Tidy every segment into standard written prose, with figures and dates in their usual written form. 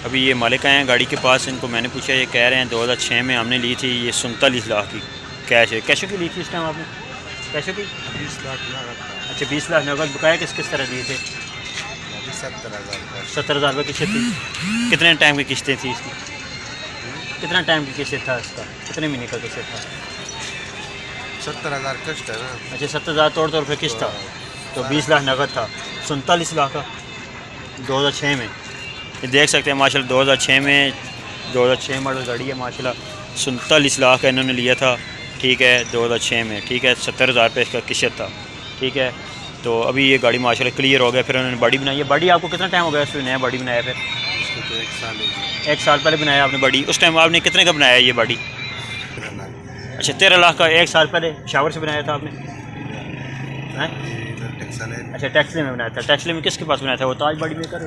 अभी ये मालिक आए हैं गाड़ी के पास, इनको मैंने पूछा, ये कह रहे हैं 2006 में हमने ली थी, ये 47 लाख की कैश है। कैशों की ली थी इस टाइम आपने? कैशों की 20 लाख लागत। अच्छा 20 लाख नगद। बकाया किस तरह दिए थे? 70,000 रुपये किश्त थी। कितने टाइम की किस्तें थी इसकी? कितना टाइम की किस्त था इसका? कितने महीने का किस्त था? 70,000 किस्त है ना। अच्छा 70,000 तोड़ रुपये किस्त था, तो 20 लाख नगद था। 47 लाख का 2006 में, ये देख सकते हैं माशाल्लाह। 2006 में 2006 मॉडल गाड़ी है माशाल्लाह। 47 लाख का इन्होंने लिया था, ठीक है 2006 में, ठीक है 70,000 रुपये इसका किस्त था, ठीक है। तो अभी ये गाड़ी माशाल्लाह क्लियर हो गया। फिर उन्होंने बॉडी बनाई है। बॉडी आपको कितना टाइम हो गया इसमें नया बॉडी बनाया? फिर इसको तो 1 साल हो गया। 1 साल पहले बनाया आपने बॉडी। उस टाइम आपने कितने का बनाया ये बॉडी? 13 लाख। अच्छा 13 लाख का 1 साल पहले शावर से बनाया था आपने? हैं? अच्छा टैक्सली में बनाया था। टैक्सली में किसके पास बनाया था? वो ताज बॉडी मेकर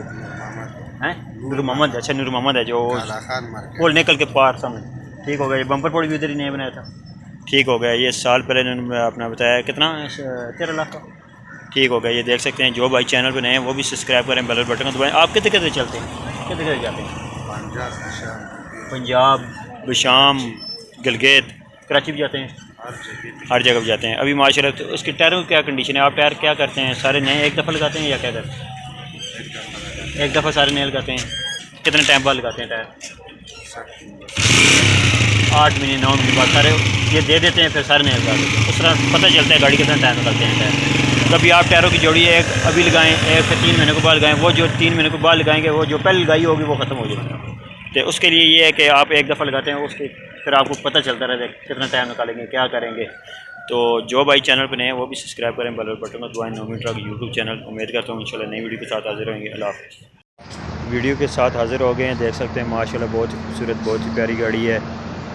हैं, नूर मोहम्मद। अच्छा नूर मोहम्मद है जो पोल निकल के पार सामने, ठीक हो गया। ये बम्पर पोल भी इधर ही नहीं बनाया था, ठीक हो गया। ये साल पहले इन्होंने अपना बताया कितना 13 लाख का, ठीक हो गया। ये देख सकते हैं। जो भाई चैनल पे नए हैं वो भी सब्सक्राइब करें, बेल बटन को दबाएं। आप कितने कितने चलते हैं, कितने कितने जाते हैं? पंजाब, बिशाम, गलगेत, कराची भी जाते हैं, हर जगह भी जाते हैं। अभी माशाल्लाह तो उसके टायरों की क्या कंडीशन है? आप टायर क्या करते हैं, सारे नए एक दफ़ा लगाते हैं या क्या करते हैं? एक दफ़ा सारे नए लगाते हैं। कितने टाइम बाद लगाते हैं टायर? 8 महीने 9 महीने बाद सारे ये दे देते हैं, फिर सारे नए लगा देते हैं। उस तरह पता चलता है गाड़ी कितना टाइम निकलते हैं टायर। कभी आप टायरों की जोड़ी एक अभी लगाएं, एक से 3 महीने के बाद लगाएं, वो जो 3 महीने के बाद लगाएंगे वो जो पहले लगाई होगी वो ख़त्म हो जाएगी। तो उसके लिए ये है कि आप एक दफ़ा लगाते हैं, उसके फिर आपको पता चलता रहता है कितना टाइम निकालेंगे, क्या करेंगे। तो जो भाई चैनल पर नए हैं वो भी सब्सक्राइब करें, बेल बटन को दबाएं। नौमी ट्रक यूट्यूब चैनल। उम्मीद करता हूँ इंशाल्लाह नई वीडियो के साथ हाजिर होंगे। अल्लाह हाफ़िज़। वीडियो के साथ हाजिर हो गए हैं, देख सकते हैं माशाल्लाह बहुत ही खूबसूरत, बहुत ही प्यारी गाड़ी है।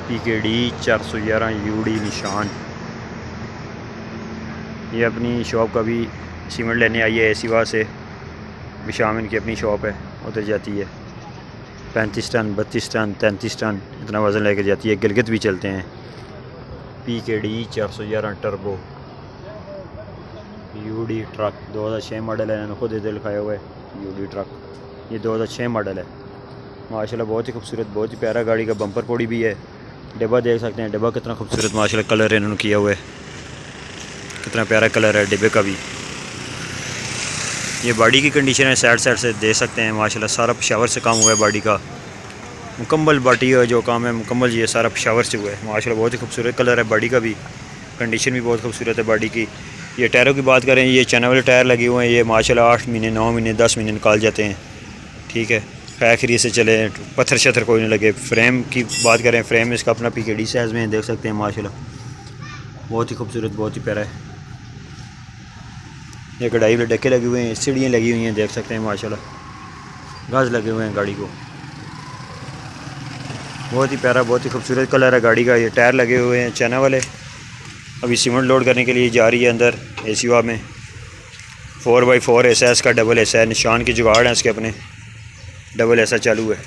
PKD 411 UD निशान। ये अपनी शॉप का भी सीमेंट लेने आई है एसीवा से। बिशाम इनकी अपनी शॉप है, उधर जाती है। 35 टन, 32 टन, 33 टन इतना वज़न लेकर जाती है। गिलगित भी चलते हैं। PKD 411 turbo UD truck 2006 model है। इन्होंने खुद इधर लिखाया हुआ है UD ट्रक। ये 2006 मॉडल है माशाल्लाह। बहुत ही खूबसूरत, बहुत ही प्यारा गाड़ी का बम्पर पोड़ी भी है। डिब्बा देख सकते हैं, डिब्बा कितना खूबसूरत माशाल्लाह कलर इन्होंने किया हुआ है, कितना प्यारा कलर है डिब्बे का भी। ये बॉडी की कंडीशन है, साइड से देख सकते हैं माशाल्लाह। सारा पेशावर से काम हुआ है बॉडी का, मुकम्मल बॉडी है जो काम है मुकम्मल ये सारा पेशावर से हुआ है माशाल्लाह। बहुत ही खूबसूरत कलर है बॉडी का भी, कंडीशन भी बहुत खूबसूरत है बॉडी की। ये टायरों की बात करें, ये चैनल वाले टायर लगे हुए हैं। ये माशाल्लाह 8 महीने 9 महीने 10 महीने निकाल जाते हैं, ठीक है। खैखरी से चले, पत्थर शत्थर कोई नहीं लगे। फ्रेम की बात करें, फ्रेम इसका अपना PKD साइज़ में देख सकते हैं माशाल्लाह। बहुत ही खूबसूरत, बहुत ही प्यारा है। ये कढ़ाई वाले डक्के लगे हुए हैं, सीढ़ियाँ लगी हुई हैं, देख सकते हैं माशाल्लाह। गाज लगे हुए हैं गाड़ी को, बहुत ही प्यारा, बहुत ही खूबसूरत कलर है गाड़ी का। ये टायर लगे हुए हैं चाइना वाले। अभी सीमेंट लोड करने के लिए जा रही है अंदर एसीवा में। 4x4 SS का डबल ऐसा है, निशान की जुगाड़ है इसके अपने, डबल ऐसा चालू है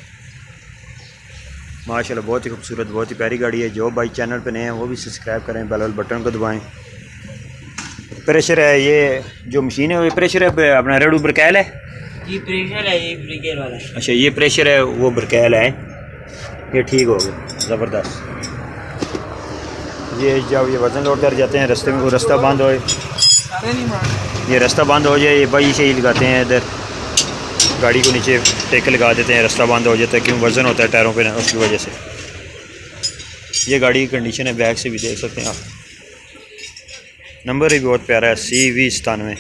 माशाल्लाह। बहुत ही खूबसूरत, बहुत ही प्यारी गाड़ी है। जो भाई चैनल पे नए हैं वो भी सब्सक्राइब करें, बेल बटन को दबाएं। प्रेशर है, ये जो मशीन है वो प्रेशर है अपना रेडू ब्रकैल है जी, प्रेशर है ये ब्रिगेड वाला। अच्छा ये प्रेशर है, वो ब्रकैल है, ये ठीक हो गया ज़बरदस्त। ये जब ये वज़न लोड कर जाते हैं रास्ते में, वो रास्ता बंद हो, ये रास्ता बंद हो जाए, ये भाई से ही लगाते हैं इधर गाड़ी को नीचे टेक लगा देते हैं, रास्ता बंद हो जाता है, क्यों वज़न होता है टायरों पे ना, उसकी वजह से। ये गाड़ी की कंडीशन है, बैक से भी देख सकते हैं आप। नंबर भी बहुत प्यारा है, CV97।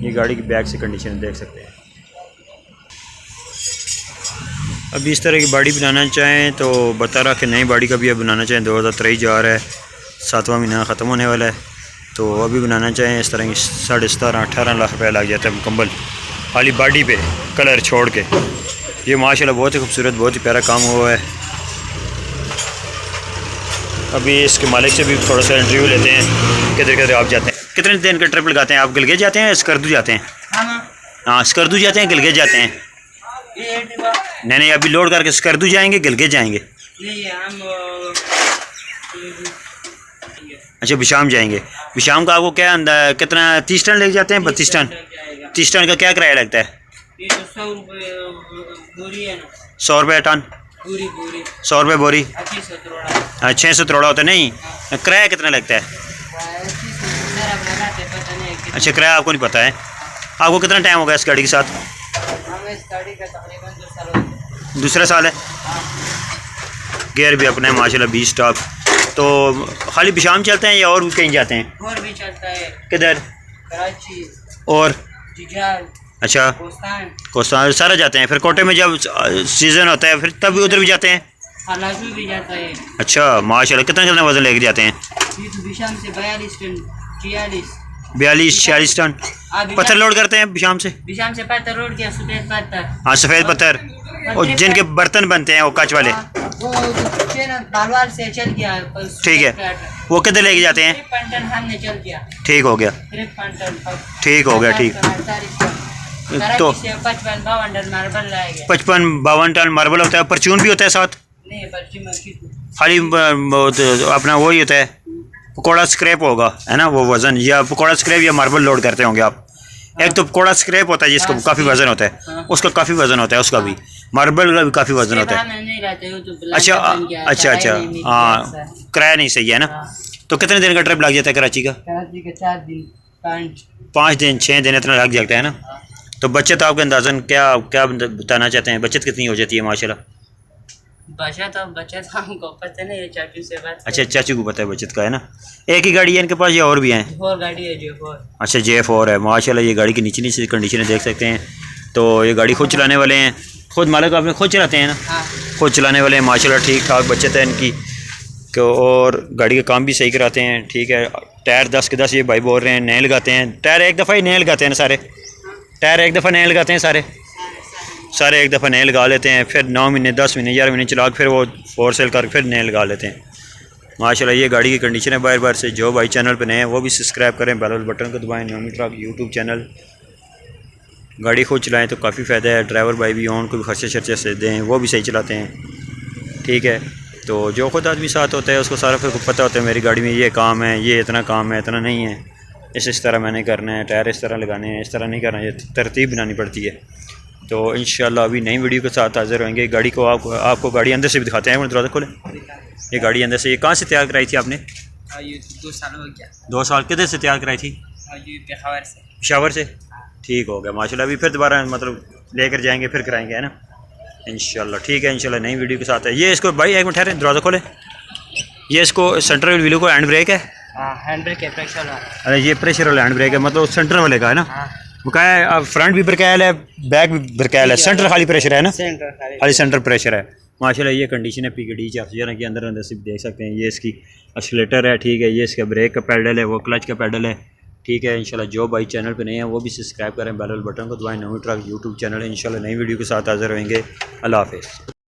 ये गाड़ी की बैक से कंडीशन देख सकते हैं। अब इस तरह की बॉडी बनाना चाहें तो बता रहा कि नई बॉडी का भी अब बनाना चाहें, 2023 जा रहा है, 7वां महीना ख़त्म होने वाला है। तो अभी बनाना चाहें इस तरह की 17.5-18 लाख रुपये लग जाता है मुकम्मल खाली बॉडी पे कलर छोड़ के। ये माशाल्लाह बहुत ही खूबसूरत, बहुत ही प्यारा काम हुआ है। अभी इसके मालिक से भी थोड़ा सा इंटरव्यू लेते हैं, किधर किधर आप जाते हैं, कितने दिन का ट्रिप लगाते हैं आप? गलगे जाते हैं, स्कर्दू जाते हैं? हाँ स्कर्दू जाते हैं, गलगे जाते हैं? नहीं अभी लोड करके स्कर्दू जाएंगे, गलगे जाएंगे? अच्छा बिशाम जाएंगे। बिशाम का आपको क्या कितना 30 टन ले जाते हैं? 32 टन? 30 टन का क्या किराया लगता है? ये तो 100 रुपये बोरी है ना, 100 रुपये टन, पूरी पूरी 100 रुपये बोरी। 2500 तोड़ा। 600 तोड़ा होता नहीं। किराया कितना लगता है? 2500 मेरा बनाते पता नहीं कितना। अच्छा, किराया आपको नहीं पता है। आपको कितना टाइम हो गया इस गाड़ी के साथ? हमें इस गाड़ी का तकरीबन 2 साल हो गए। दूसरा साल है। हाँ, गियर भी अपने माशाल्लाह 20 स्टॉक। तो खाली बिशाम चलते हैं या और भी कहीं जाते हैं? और भी चलता है, किधर? कराची और जिजाल अच्छा, कोस्तान कोस्ता सारा जाते हैं। फिर कोटे में जब सीज़न होता है फिर तब भी उधर भी जाते हैं? हलाजू भी जाता है। अच्छा माशाल्लाह। कितना कितना वजन लेके जाते हैं? ये तो बिशाम से 42 टन 46। 42-46 टन पत्थर लोड करते हैं बिशाम से? बिशाम से पत्थर रोड गया, सफेद पत्थर। हाँ, सफ़ेद पत्थर। और जिनके बर्तन बनते हैं वो कांच वाले, वो बालवाल से चल गया। ठीक है, वो किधर लेके जाते हैं? 53 टन हमने चल गया। ठीक हो गया, 53 टन। ठीक हो गया, ठीक। तो 55-52 टन मार्बल लाएगा। 55-52 टन मार्बल होता है। परचून भी होता है साथ? नहीं, बल्कि मस्जिद खाली अपना वही होता है, पकौड़ा स्क्रैप होगा है ना वो वज़न, या पकौड़ा स्क्रैप या मार्बल लोड करते होंगे आप? एक तो पकौड़ा स्क्रैप होता है जिसका काफ़ी वज़न होता है, उसका काफ़ी वज़न होता है, उसका भी मार्बल का भी काफ़ी वज़न होता है। नहीं लाते हो तो अच्छा अच्छा अच्छा, हाँ, किराया नहीं सही है ना। तो कितने दिन का ट्रिप लग जाता है कराची का? कराची के 4 दिन 5 दिन 6 दिन इतना लग जाता है ना। तो बचत आपके अंदाज़न क्या क्या बताना चाहते हैं? बचत कितनी हो जाती है माशाल्लाह? बचत हमको पता नहीं है, चाचू से बात। अच्छा, चाचू को पता है बचत का, है ना। एक ही गाड़ी है इनके पास या और भी हैं? और गाड़ी है जो। अच्छा, J4 है माशाल्लाह। ये गाड़ी की नीचे नीचे कंडीशनें देख सकते हैं। तो ये गाड़ी खुद चलाने वाले हैं, खुद मालिक आपने खुद चलाते हैं ना? हाँ, खुद चलाने वाले हैं माशाल्लाह। ठीक ठाक बचत है इनकी। और गाड़ी का काम भी सही कराते हैं, ठीक है। टायर 10 के 10 ये भाई बोल रहे हैं नए लगाते हैं। टायर एक दफ़ा ही नए लगाते हैं ना सारे? टायर एक दफ़ा नए लगाते हैं सारे एक दफ़ा नए लगा लेते हैं, फिर 9 महीने 10 महीने 11 महीने चला के फिर वो फोर सेल करके फिर नए लगा लेते हैं माशाल्लाह। ये गाड़ी की कंडीशन है बार बार से। जो भाई चैनल पे नए हैं वो भी सब्सक्राइब करें, बेल बटन को दबाएं। Nomi truck YouTube channel. गाड़ी खुद चलाएं तो काफ़ी फ़ायदा है। ड्राइवर भाई भी उनको भी खर्चे शर्चे से दें, वो भी सही चलाते हैं, ठीक है। तो जो खुद आदमी साथ होता है उसको सारा फिर पता होता है मेरी गाड़ी में ये काम है, ये इतना काम है, इतना नहीं है, इस तरह मैंने करना है, टायर इस तरह लगाने हैं, इस तरह नहीं करना है, ये तरतीब बनानी पड़ती है। तो इंशाल्लाह अभी नई वीडियो के साथ हाजिर होंगे। गाड़ी को आपको गाड़ी अंदर से भी दिखाते हैं। दरवाज़ा खोले। ये गाड़ी अंदर से, ये कहाँ से तैयार कराई थी आपने? ये 2 साल हो गया। 2 साल किधर से तैयार कराई थी? ये पेशावर से। पेशावर से, ठीक हो गया माशाल्लाह। अभी फिर दोबारा मतलब लेकर जाएंगे फिर कराएंगे, है ना, इंशाल्लाह। ठीक है, इंशाल्लाह नई वीडियो के साथ है। ये इसको भाई एक मिनट ठहरे, दरवाज़ा खोले। ये इसको सेंट्रल व्हील को हैंड ब्रेक है? हैंड ब्रेक है, प्रेशर वाला। अरे ये प्रेशर वाला हैंड ब्रेक है, मतलब सेंटर वाले का, है ना। वो क्या है, फ्रंट भी ब्रेकैल है, बैक भी ब्रेकैल है, सेंटर खाली प्रेशर है ना, खाली सेंटर प्रेशर है माशाल्लाह। ये कंडीशन है PKD 411 के अंदर से भी देख सकते हैं। ये इसकी एक्सीलेटर है, ठीक है। ये इसका ब्रेक का पैडल है, वो क्लच का पैडल है, ठीक है। इंशाल्लाह जो भाई चैनल पे नए हैं वो भी सब्सक्राइब करें, बेल बटन को दबाएं। नोमी ट्रक यूट्यूब चैनल है। इंशाल्लाह नई वीडियो के साथ हाजिर होंगे। अल्लाह हाफ़िज़।